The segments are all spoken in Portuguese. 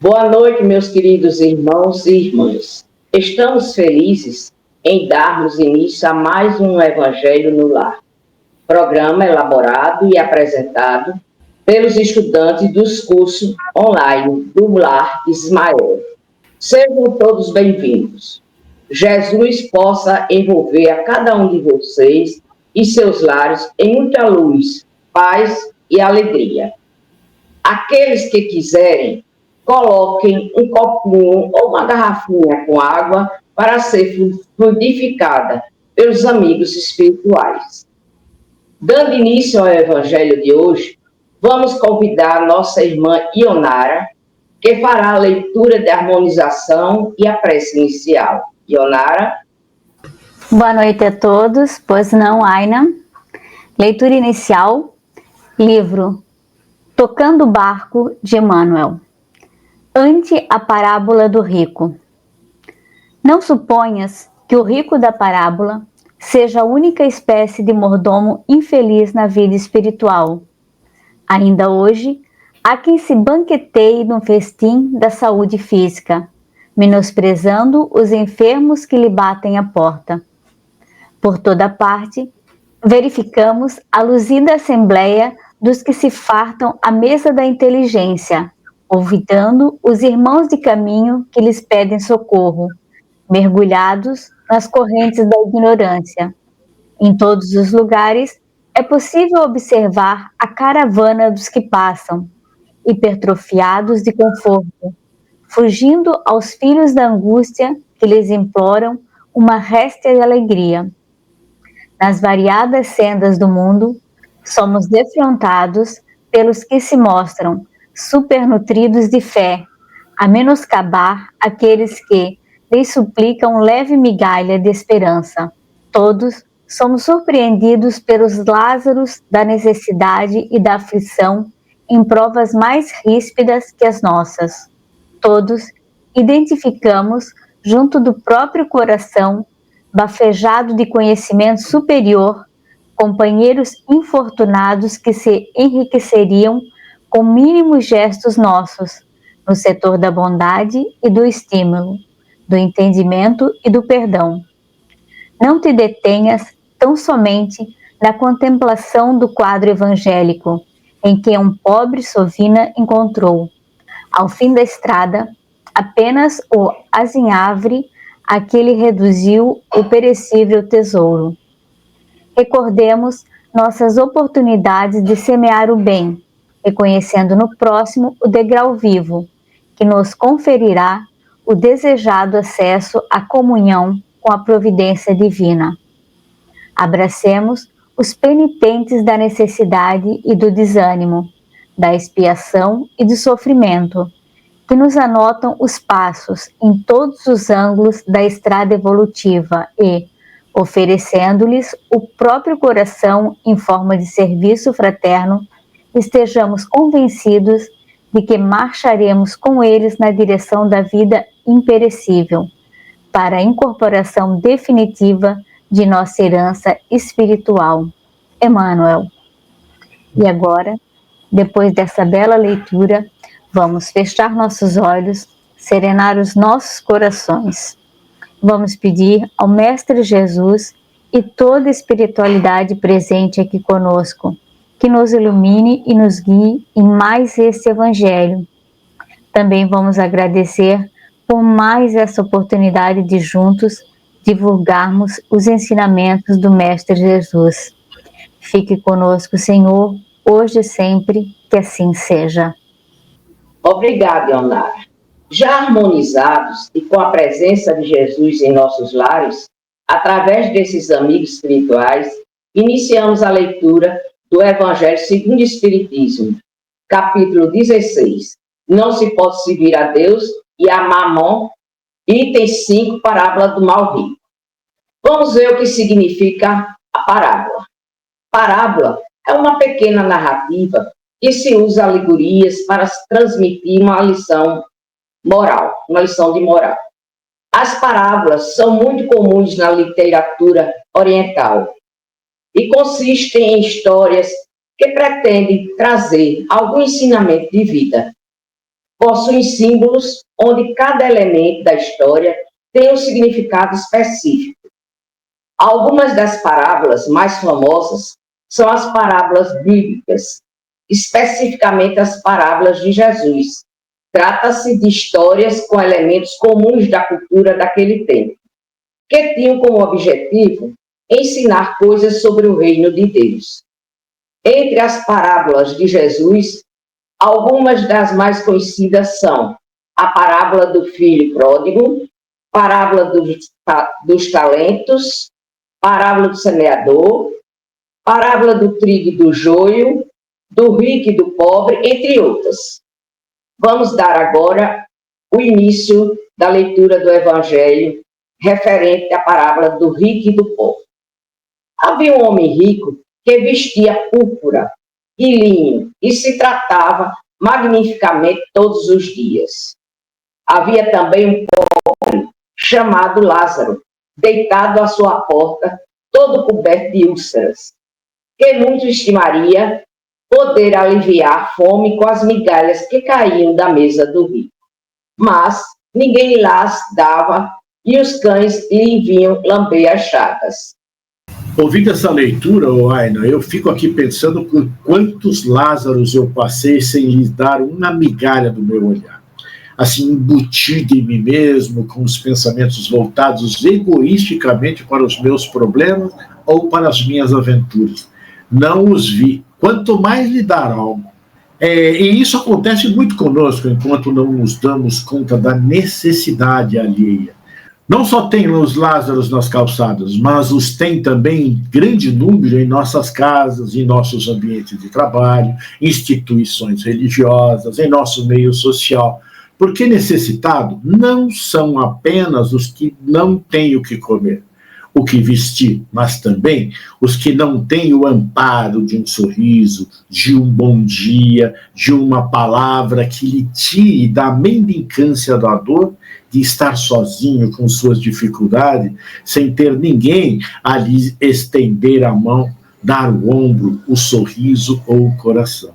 Boa noite, meus queridos irmãos e irmãs. Estamos felizes em darmos início a mais um Evangelho no Lar, programa elaborado e apresentado pelos estudantes dos cursos online do Lar Ismael. Sejam todos bem-vindos. Jesus possa envolver a cada um de vocês e seus lares em muita luz, paz e alegria. Aqueles que quiserem, coloquem um copinho ou uma garrafinha com água para ser fluidificada pelos amigos espirituais. Dando início ao Evangelho de hoje, vamos convidar nossa irmã Ionara, que fará a leitura de harmonização e a prece inicial. Ionara. Boa noite a todos, pois não, Aina. Leitura inicial, livro Tocando o Barco, de Emmanuel. Ante a parábola do rico. Não suponhas que o rico da parábola seja a única espécie de mordomo infeliz na vida espiritual. Ainda hoje, há quem se banqueteie no festim da saúde física, menosprezando os enfermos que lhe batem à porta. Por toda parte, verificamos a luzida assembleia dos que se fartam à mesa da inteligência, olvidando os irmãos de caminho que lhes pedem socorro, mergulhados nas correntes da ignorância. Em todos os lugares, é possível observar a caravana dos que passam, hipertrofiados de conforto, fugindo aos filhos da angústia que lhes imploram uma réstia de alegria. Nas variadas sendas do mundo, somos defrontados pelos que se mostram supernutridos de fé, a menoscabar aqueles que lhes suplicam leve migalha de esperança. Todos somos surpreendidos pelos Lázaros da necessidade e da aflição em provas mais ríspidas que as nossas. Todos identificamos, junto do próprio coração, bafejado de conhecimento superior, companheiros infortunados que se enriqueceriam com mínimos gestos nossos, no setor da bondade e do estímulo, do entendimento e do perdão. Não te detenhas tão somente na contemplação do quadro evangélico, em que um pobre sovina encontrou, ao fim da estrada, apenas o azinhavre a que ele reduziu o perecível tesouro. Recordemos nossas oportunidades de semear o bem, reconhecendo no próximo o degrau vivo, que nos conferirá o desejado acesso à comunhão com a providência divina. Abracemos os penitentes da necessidade e do desânimo, da expiação e do sofrimento, que nos anotam os passos em todos os ângulos da estrada evolutiva e, oferecendo-lhes o próprio coração em forma de serviço fraterno, estejamos convencidos de que marcharemos com eles na direção da vida imperecível, para a incorporação definitiva de nossa herança espiritual. Emmanuel. E agora, depois dessa bela leitura, vamos fechar nossos olhos, serenar os nossos corações. Vamos pedir ao Mestre Jesus e toda a espiritualidade presente aqui conosco, que nos ilumine e nos guie em mais este Evangelho. Também vamos agradecer por mais essa oportunidade de juntos divulgarmos os ensinamentos do Mestre Jesus. Fique conosco, Senhor, hoje e sempre, que assim seja. Obrigada, Ionara. Já harmonizados e com a presença de Jesus em nossos lares, através desses amigos espirituais, iniciamos a leitura do Evangelho segundo o Espiritismo, capítulo 16. Não se pode servir a Deus e a Mamon, item 5, parábola do mal rico. Vamos ver o que significa a parábola. Parábola é uma pequena narrativa que se usa alegorias para transmitir uma lição moral, uma lição de moral. As parábolas são muito comuns na literatura oriental e consistem em histórias que pretendem trazer algum ensinamento de vida. possuem símbolos onde cada elemento da história tem um significado específico. Algumas das parábolas mais famosas são as parábolas bíblicas, especificamente as parábolas de Jesus. Trata-se de histórias com elementos comuns da cultura daquele tempo, que tinham como objetivo ensinar coisas sobre o reino de Deus. Entre as parábolas de Jesus, algumas das mais conhecidas são a parábola do filho pródigo, parábola dos talentos, parábola do semeador, parábola do trigo e do joio, do rico e do pobre, entre outras. Vamos dar agora o início da leitura do Evangelho referente à parábola do rico e do pobre. Havia um homem rico que vestia púrpura e linho e se tratava magnificamente todos os dias. Havia também um pobre chamado Lázaro, deitado à sua porta, todo coberto de úlceras, que muito estimaria poder aliviar a fome com as migalhas que caíam da mesa do rico. Mas ninguém las dava e os cães lhe vinham lamber as chagas. Ouvindo essa leitura, Aina, eu fico aqui pensando por quantos Lázaros eu passei sem lhes dar uma migalha do meu olhar. Assim, embutido em mim mesmo, com os pensamentos voltados egoisticamente para os meus problemas ou para as minhas aventuras. Não os vi, quanto mais lhe dar algo. E isso acontece muito conosco, enquanto não nos damos conta da necessidade alheia. Não só tem os Lázaros nas calçadas, mas os tem também em grande número em nossas casas, em nossos ambientes de trabalho, instituições religiosas, em nosso meio social. Porque necessitados não são apenas os que não têm o que comer, o que vestir, mas também os que não têm o amparo de um sorriso, de um bom dia, de uma palavra que lhe tire da mendicância da dor de estar sozinho com suas dificuldades, sem ter ninguém a lhe estender a mão, dar o ombro, o sorriso ou o coração.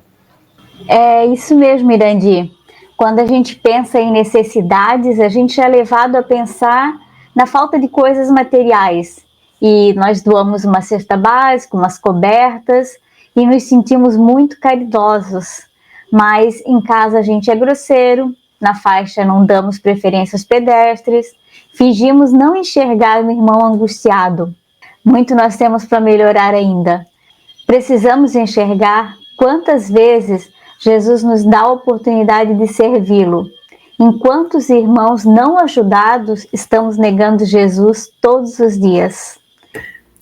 É isso mesmo, Irandi. Quando a gente pensa em necessidades, a gente é levado a pensar na falta de coisas materiais. E nós doamos uma cesta básica, umas cobertas, e nos sentimos muito caridosos. Mas em casa a gente é grosseiro, na faixa não damos preferência aos pedestres, fingimos não enxergar o irmão angustiado. Muito nós temos para melhorar ainda. Precisamos enxergar quantas vezes Jesus nos dá a oportunidade de servi-lo. Enquanto os irmãos não ajudados estamos negando Jesus todos os dias.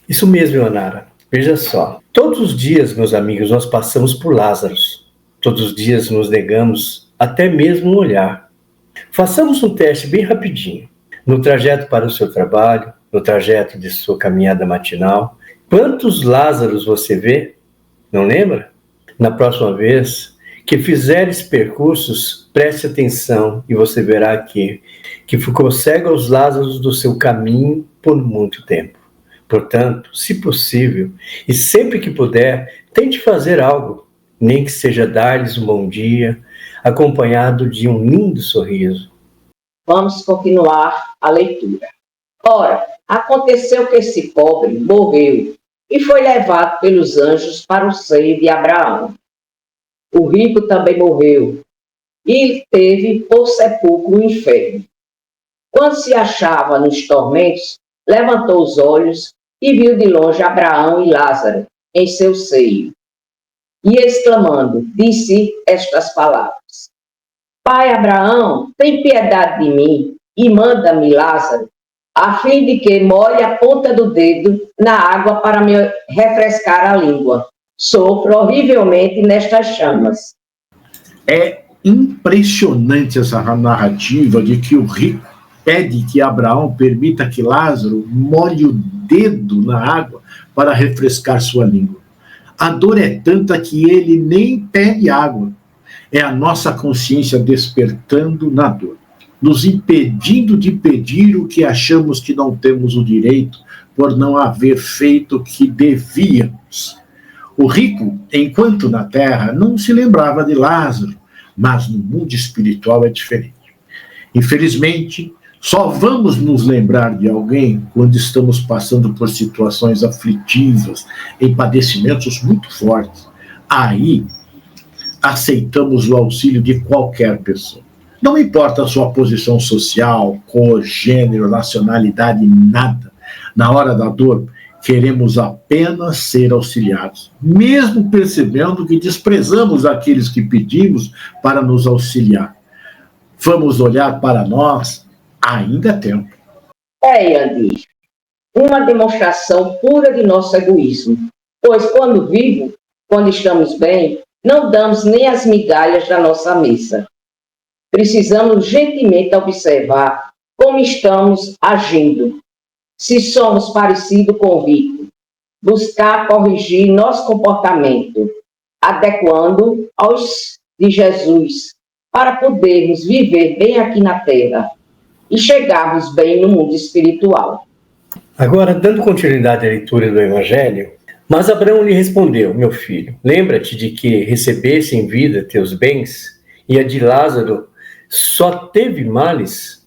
Isso mesmo, Ionara. Veja só. Todos os dias, meus amigos, nós passamos por Lázaros. Todos os dias nos negamos até mesmo um olhar. Façamos um teste bem rapidinho. No trajeto para o seu trabalho, no trajeto de sua caminhada matinal, quantos Lázaros você vê? Não lembra? Na próxima vez que fizeres percursos, preste atenção e você verá que ficou cego aos Lázaros do seu caminho por muito tempo. Portanto, se possível, e sempre que puder, tente fazer algo, nem que seja dar-lhes um bom dia, acompanhado de um lindo sorriso. Vamos continuar a leitura. Ora, aconteceu que esse pobre morreu e foi levado pelos anjos para o seio de Abraão. O rico também morreu e teve por sepulcro o inferno. Quando se achava nos tormentos, levantou os olhos e viu de longe Abraão e Lázaro em seu seio. E exclamando, disse estas palavras: Pai Abraão, tem piedade de mim e manda-me Lázaro, a fim de que molhe a ponta do dedo na água para me refrescar a língua. Sofro horrivelmente nestas chamas. É impressionante essa narrativa de que o rico pede que Abraão permita que Lázaro molhe o dedo na água para refrescar sua língua. A dor é tanta que ele nem pede água. É a nossa consciência despertando na dor, nos impedindo de pedir o que achamos que não temos o direito por não haver feito o que devíamos. O rico, enquanto na terra, não se lembrava de Lázaro, mas no mundo espiritual é diferente. Infelizmente, só vamos nos lembrar de alguém quando estamos passando por situações aflitivas, em padecimentos muito fortes. Aí, aceitamos o auxílio de qualquer pessoa. Não importa a sua posição social, cor, gênero, nacionalidade, nada. Na hora da dor, queremos apenas ser auxiliados, mesmo percebendo que desprezamos aqueles que pedimos para nos auxiliar. Vamos olhar para nós, ainda é tempo. Andy, uma demonstração pura de nosso egoísmo, pois quando vivo, quando estamos bem, não damos nem as migalhas da nossa mesa. Precisamos gentilmente observar como estamos agindo. Se somos parecidos com o rico, buscar corrigir nosso comportamento, adequando aos de Jesus, para podermos viver bem aqui na Terra e chegarmos bem no mundo espiritual. Agora, dando continuidade à leitura do Evangelho, mas Abraão lhe respondeu: meu filho, lembra-te de que recebeste em vida teus bens, e a de Lázaro só teve males?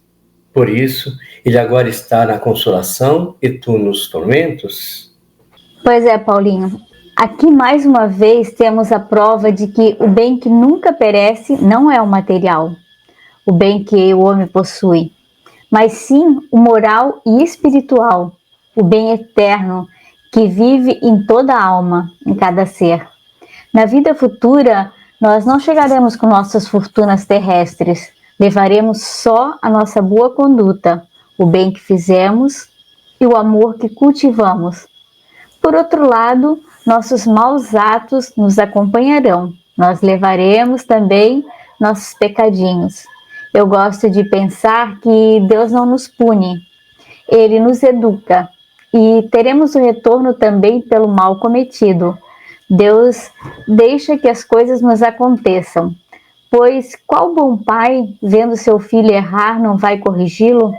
Por isso, ele agora está na consolação e tu nos tormentos? Pois é, Paulinho. Aqui, mais uma vez, temos a prova de que o bem que nunca perece não é o material, o bem que o homem possui, mas sim o moral e espiritual, o bem eterno que vive em toda a alma, em cada ser. Na vida futura, nós não chegaremos com nossas fortunas terrestres, levaremos só a nossa boa conduta, o bem que fizemos e o amor que cultivamos. Por outro lado, nossos maus atos nos acompanharão. Nós levaremos também nossos pecadinhos. Eu gosto de pensar que Deus não nos pune, Ele nos educa e teremos o retorno também pelo mal cometido. Deus deixa que as coisas nos aconteçam, pois qual bom pai, vendo seu filho errar, não vai corrigi-lo?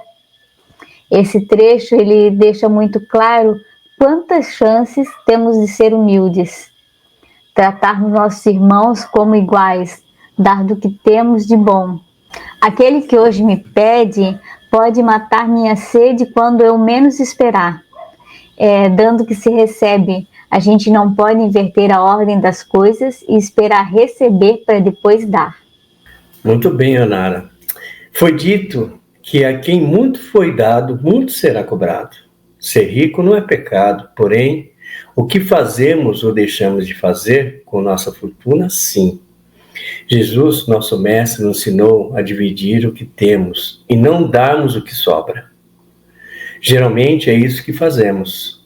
Esse trecho ele deixa muito claro quantas chances temos de ser humildes, tratarmos nossos irmãos como iguais, dar do que temos de bom. Aquele que hoje me pede pode matar minha sede quando eu menos esperar. Dando que se recebe, a gente não pode inverter a ordem das coisas e esperar receber para depois dar. Muito bem, Onara. Foi dito que a quem muito foi dado, muito será cobrado. Ser rico não é pecado, porém, o que fazemos ou deixamos de fazer com nossa fortuna, sim. Jesus, nosso mestre, nos ensinou a dividir o que temos e não darmos o que sobra. Geralmente é isso que fazemos.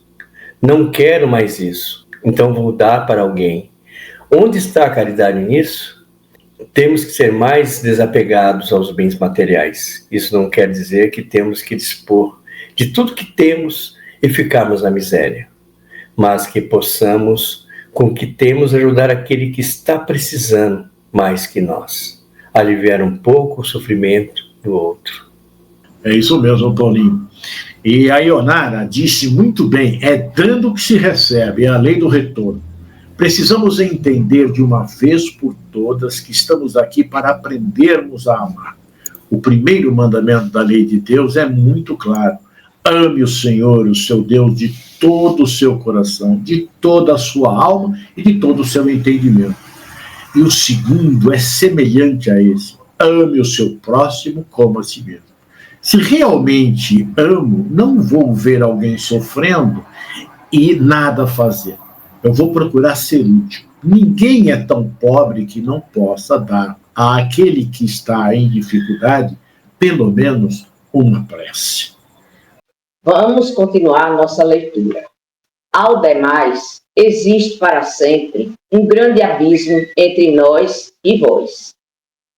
Não quero mais isso, então vou dar para alguém. Onde está a caridade nisso? Temos que ser mais desapegados aos bens materiais. Isso não quer dizer que temos que dispor de tudo que temos e ficarmos na miséria, mas que possamos, com o que temos, ajudar aquele que está precisando mais que nós, aliviar um pouco o sofrimento do outro. É isso mesmo, Paulinho. E a Ionara disse muito bem, é dando que se recebe, é a lei do retorno. Precisamos entender de uma vez por todas que estamos aqui para aprendermos a amar. O primeiro mandamento da lei de Deus é muito claro. Ame o Senhor, o seu Deus, de todo o seu coração, de toda a sua alma e de todo o seu entendimento. E o segundo é semelhante a esse. Ame o seu próximo como a si mesmo. Se realmente amo, não vou ver alguém sofrendo e nada fazer. Eu vou procurar ser útil. Ninguém é tão pobre que não possa dar àquele que está em dificuldade, pelo menos, uma prece. Vamos continuar nossa leitura. Ao demais, existe para sempre um grande abismo entre nós e vós,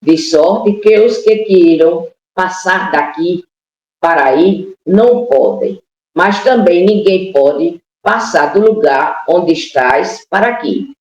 de sorte que os que queiram passar daqui para aí não podem, mas também ninguém pode passar do lugar onde estás para aqui.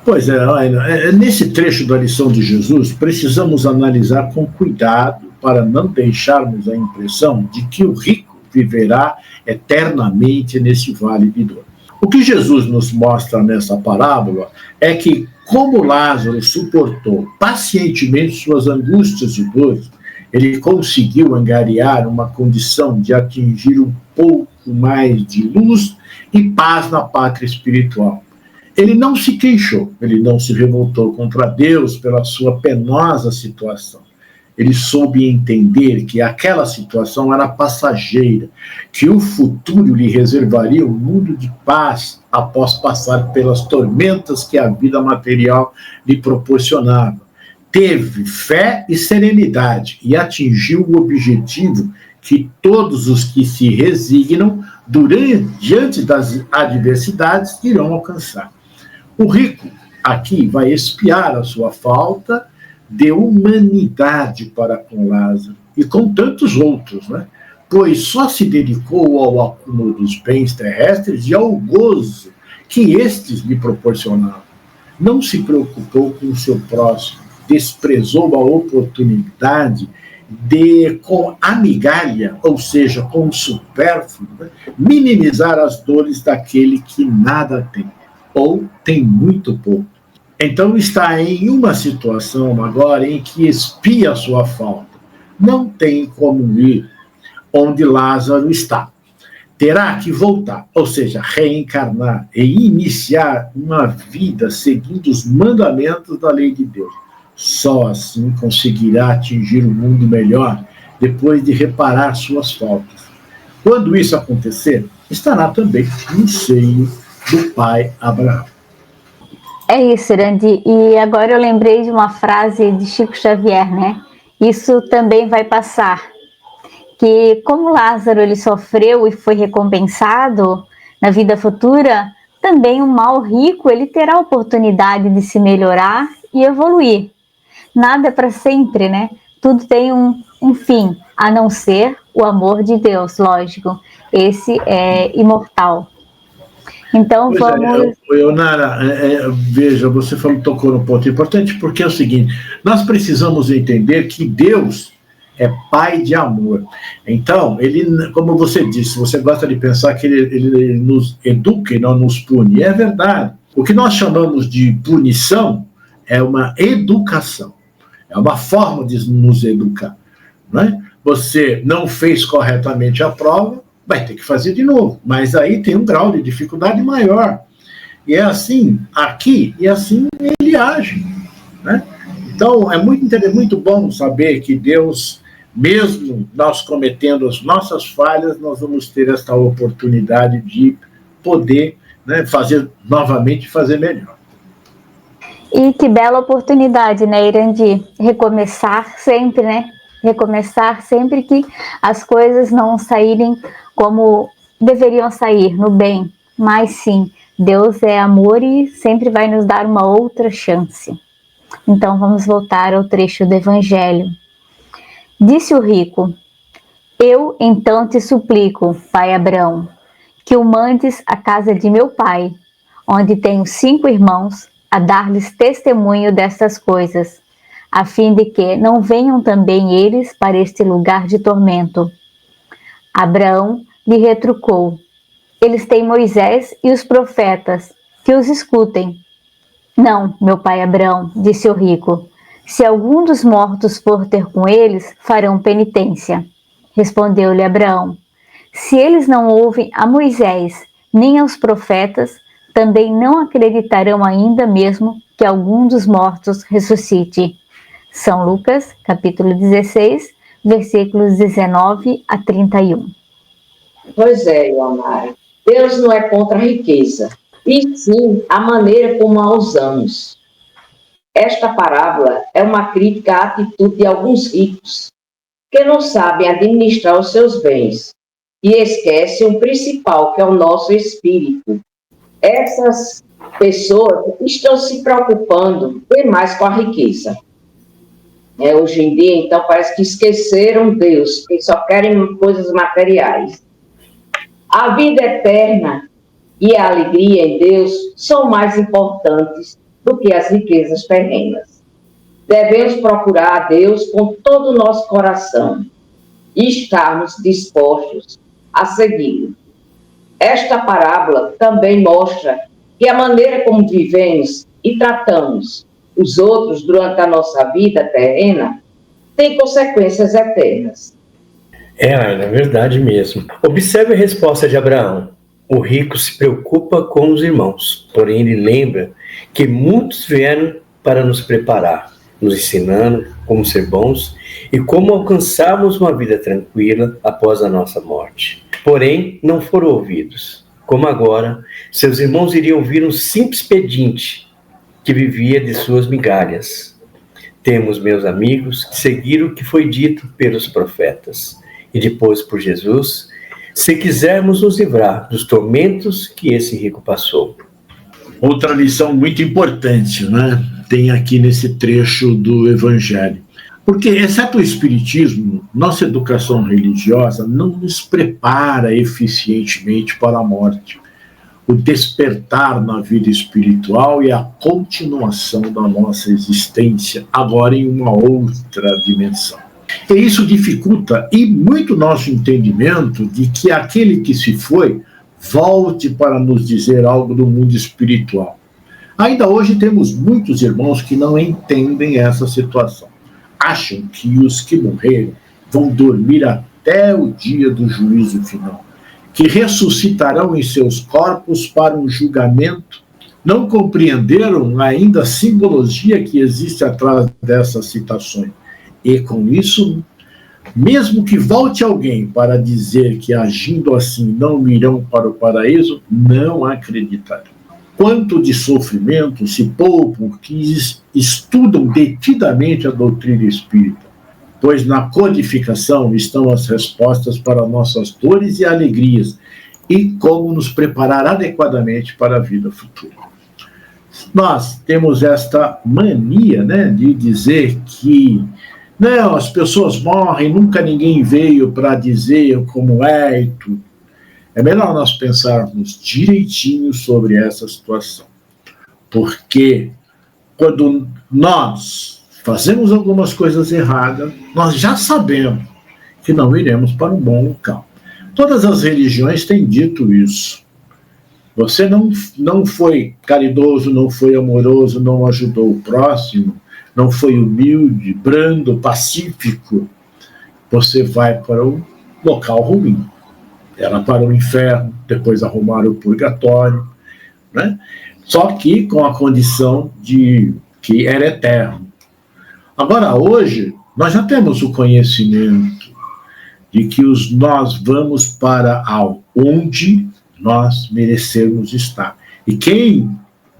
Pois é, nesse trecho da lição de Jesus, precisamos analisar com cuidado para não deixarmos a impressão de que o rico viverá eternamente nesse vale de dor. O que Jesus nos mostra nessa parábola é que Como Lázaro suportou pacientemente suas angústias e dores, ele conseguiu angariar uma condição de atingir um pouco mais de luz e paz na pátria espiritual. Ele não se queixou, ele não se revoltou contra Deus pela sua penosa situação. Ele soube entender que aquela situação era passageira, que o futuro lhe reservaria um mundo de paz após passar pelas tormentas que a vida material lhe proporcionava. Teve fé e serenidade e atingiu o objetivo que todos os que se resignam diante das adversidades irão alcançar. O rico aqui vai expiar a sua falta de humanidade para com Lázaro e com tantos outros, né? Pois só se dedicou ao acúmulo dos bens terrestres e ao gozo que estes lhe proporcionavam. Não se preocupou com o seu próximo, desprezou a oportunidade de, com a migalha, ou seja, com o supérfluo, né, minimizar as dores daquele que nada tem, ou tem muito pouco. Então está em uma situação agora em que expia a sua falta. Não tem como ir onde Lázaro está. Terá que voltar, ou seja, reencarnar e iniciar uma vida seguindo os mandamentos da lei de Deus. Só assim conseguirá atingir um mundo melhor depois de reparar suas faltas. Quando isso acontecer, estará também no seio do pai Abraão. É isso, Irandi. E agora eu lembrei de uma frase de Chico Xavier, né? Isso também vai passar. Que como Lázaro ele sofreu e foi recompensado na vida futura, também o mal rico ele terá a oportunidade de se melhorar e evoluir. Nada é para sempre, né? Tudo tem um fim, a não ser o amor de Deus, lógico. Esse é imortal. Então pois vamos... Nara, veja, você tocou no ponto importante, porque é o seguinte, nós precisamos entender que Deus é pai de amor. Então, ele, como você disse, você gosta de pensar que ele nos educa e não nos pune. É verdade. O que nós chamamos de punição é uma educação. É uma forma de nos educar. Não é? Você não fez corretamente a prova, vai ter que fazer de novo. Mas aí tem um grau de dificuldade maior. E é assim aqui, e assim ele age. Né? Então, é muito bom saber que Deus, mesmo nós cometendo as nossas falhas, nós vamos ter esta oportunidade de poder, né, fazer novamente, fazer melhor. E que bela oportunidade, né, Irandi? Recomeçar sempre, né? Recomeçar sempre que as coisas não saírem como deveriam sair, no bem. Mas sim, Deus é amor e sempre vai nos dar uma outra chance. Então vamos voltar ao trecho do Evangelho. Disse o rico: eu então te suplico, pai Abraão, que o mandes à casa de meu pai, onde tenho 5 irmãos, a dar-lhes testemunho destas coisas, a fim de que não venham também eles para este lugar de tormento. Abraão lhe retrucou: eles têm Moisés e os profetas, que os escutem. Não, meu pai Abraão, disse o rico, se algum dos mortos for ter com eles, farão penitência. Respondeu-lhe Abraão: se eles não ouvem a Moisés nem aos profetas, também não acreditarão ainda mesmo que algum dos mortos ressuscite. São Lucas, capítulo 16, versículos 19 a 31. Pois é, Ionara. Deus não é contra a riqueza, e sim a maneira como a usamos. Esta parábola é uma crítica à atitude de alguns ricos que não sabem administrar os seus bens e esquecem o principal, que é o nosso espírito. Essas pessoas estão se preocupando demais com a riqueza. Hoje em dia, então, parece que esqueceram Deus, que só querem coisas materiais. A vida eterna e a alegria em Deus são mais importantes do que as riquezas terrenas. Devemos procurar a Deus com todo o nosso coração e estarmos dispostos a segui-lo. Esta parábola também mostra que a maneira como vivemos e tratamos os outros durante a nossa vida terrena, tem consequências eternas. É verdade mesmo. Observe a resposta de Abraão. O rico se preocupa com os irmãos, porém ele lembra que muitos vieram para nos preparar, nos ensinando como ser bons e como alcançarmos uma vida tranquila após a nossa morte. Porém, não foram ouvidos. Como agora, seus irmãos iriam ouvir um simples pedinte que vivia de suas migalhas. Temos, meus amigos, que seguir o que foi dito pelos profetas e depois por Jesus, se quisermos nos livrar dos tormentos que esse rico passou. Outra lição muito importante, né? Tem aqui nesse trecho do Evangelho. Porque, exceto o Espiritismo, nossa educação religiosa não nos prepara eficientemente para a morte, o despertar na vida espiritual e a continuação da nossa existência, agora em uma outra dimensão. E isso dificulta e muito nosso entendimento de que aquele que se foi volte para nos dizer algo do mundo espiritual. Ainda hoje temos muitos irmãos que não entendem essa situação. Acham que os que morreram vão dormir até o dia do juízo final, que ressuscitarão em seus corpos para um julgamento. Não compreenderam ainda a simbologia que existe atrás dessas citações. E com isso, mesmo que volte alguém para dizer que agindo assim não irão para o paraíso, não acreditarão. Quanto de sofrimento se poupam que estudam detidamente a doutrina espírita, pois na codificação estão as respostas para nossas dores e alegrias e como nos preparar adequadamente para a vida futura. Nós temos esta mania, né, de dizer que não, as pessoas morrem, nunca ninguém veio para dizer como é e tudo. É melhor nós pensarmos direitinho sobre essa situação. Porque quando nós fazemos algumas coisas erradas, nós já sabemos que não iremos para um bom local. Todas as religiões têm dito isso. Você não foi caridoso, não foi amoroso, não ajudou o próximo, não foi humilde, brando, pacífico, você vai para um local ruim. Era para o inferno, depois arrumaram o purgatório, né? Só que com a condição de que era eterno. Agora, hoje, nós já temos o conhecimento de que nós vamos para onde nós merecemos estar. E quem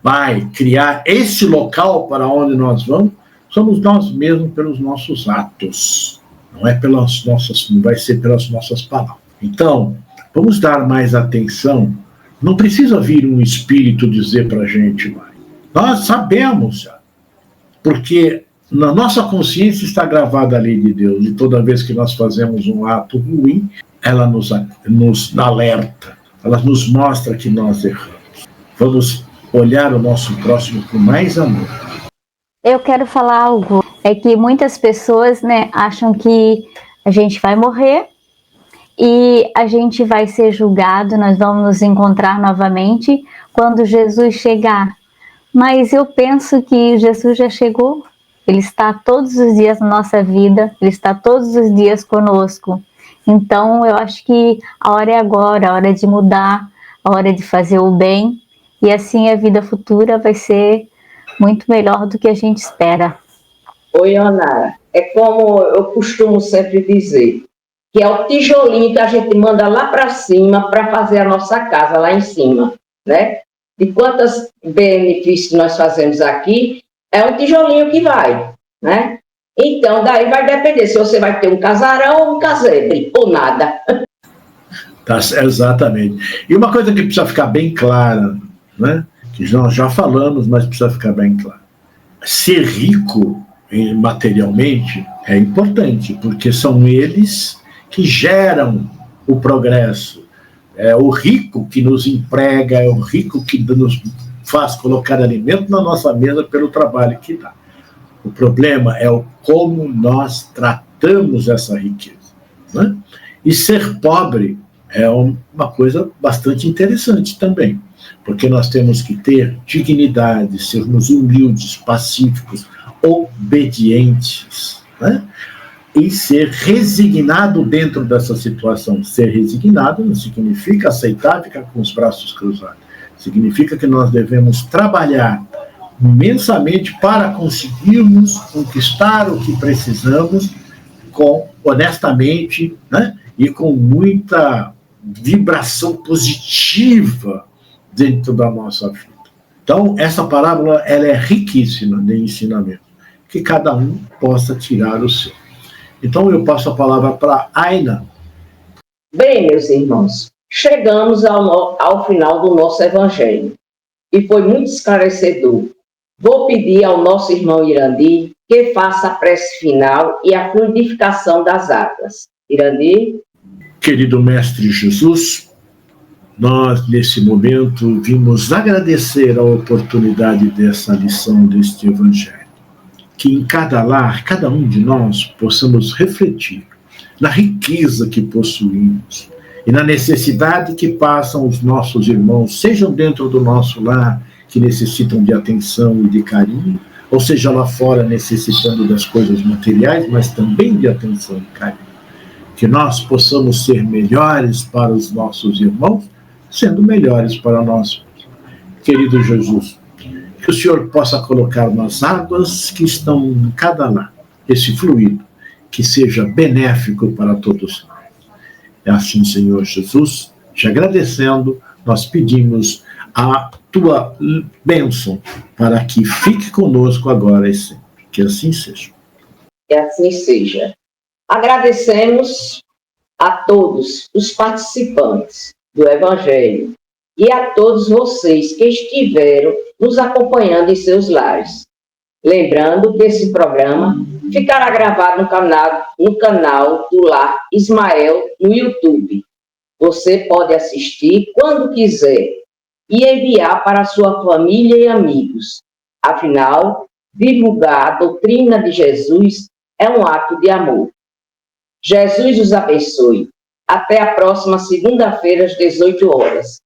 vai criar esse local para onde nós vamos, somos nós mesmos pelos nossos atos. Não vai ser pelas nossas palavras. Então, vamos dar mais atenção. Não precisa vir um espírito dizer para a gente mais. Nós sabemos já. Porque na nossa consciência está gravada a lei de Deus. E toda vez que nós fazemos um ato ruim, ela nos alerta. Ela nos mostra que nós erramos. Vamos olhar o nosso próximo com mais amor. Eu quero falar algo. É que muitas pessoas, né, acham que a gente vai morrer e a gente vai ser julgado, nós vamos nos encontrar novamente quando Jesus chegar. Mas eu penso que Jesus já chegou. Ele está todos os dias na nossa vida, Ele está todos os dias conosco. Então, eu acho que a hora é agora, a hora de mudar, a hora de fazer o bem, e assim a vida futura vai ser muito melhor do que a gente espera. Oi, Onara, é como eu costumo sempre dizer, que é o tijolinho que a gente manda lá para cima para fazer a nossa casa lá em cima, né? De quantos benefícios nós fazemos aqui, é um tijolinho que vai, né? Então, daí vai depender se você vai ter um casarão ou um casebre, ou nada. Tá, exatamente. E uma coisa que precisa ficar bem clara, né? Que nós já falamos, mas precisa ficar bem claro. Ser rico materialmente é importante, porque são eles que geram o progresso. É o rico que nos emprega, é o rico que nos faz colocar alimento na nossa mesa pelo trabalho que dá. O problema é como nós tratamos essa riqueza, né? E ser pobre é uma coisa bastante interessante também, porque nós temos que ter dignidade, sermos humildes, pacíficos, obedientes, né? E ser resignado dentro dessa situação. Ser resignado não significa aceitar ficar com os braços cruzados. Significa que nós devemos trabalhar imensamente para conseguirmos conquistar o que precisamos honestamente, né? E com muita vibração positiva dentro da nossa vida. Então, essa parábola ela é riquíssima de ensinamento, que cada um possa tirar o seu. Então, eu passo a palavra para Aina. Bem, meus irmãos, chegamos ao final do nosso evangelho e foi muito esclarecedor. Vou pedir ao nosso irmão Irandir que faça a prece final e a fluidificação das águas. Irandir? Querido Mestre Jesus, nós, nesse momento, vimos agradecer a oportunidade dessa lição, deste evangelho. Que em cada lar, cada um de nós, possamos refletir na riqueza que possuímos e na necessidade que passam os nossos irmãos, sejam dentro do nosso lar, que necessitam de atenção e de carinho, ou seja lá fora necessitando das coisas materiais, mas também de atenção e carinho. Que nós possamos ser melhores para os nossos irmãos, sendo melhores para nós. Querido Jesus, que o Senhor possa colocar nas águas que estão em cada lar esse fluido, que seja benéfico para todos nós. É assim, Senhor Jesus, te agradecendo, nós pedimos a tua bênção para que fique conosco agora e sempre. Que assim seja. Que assim seja. Agradecemos a todos os participantes do Evangelho e a todos vocês que estiveram nos acompanhando em seus lares. Lembrando que esse programa ficará gravado no canal do Lar Ismael no YouTube. Você pode assistir quando quiser e enviar para sua família e amigos. Afinal, divulgar a doutrina de Jesus é um ato de amor. Jesus os abençoe. Até a próxima segunda-feira, às 18 horas.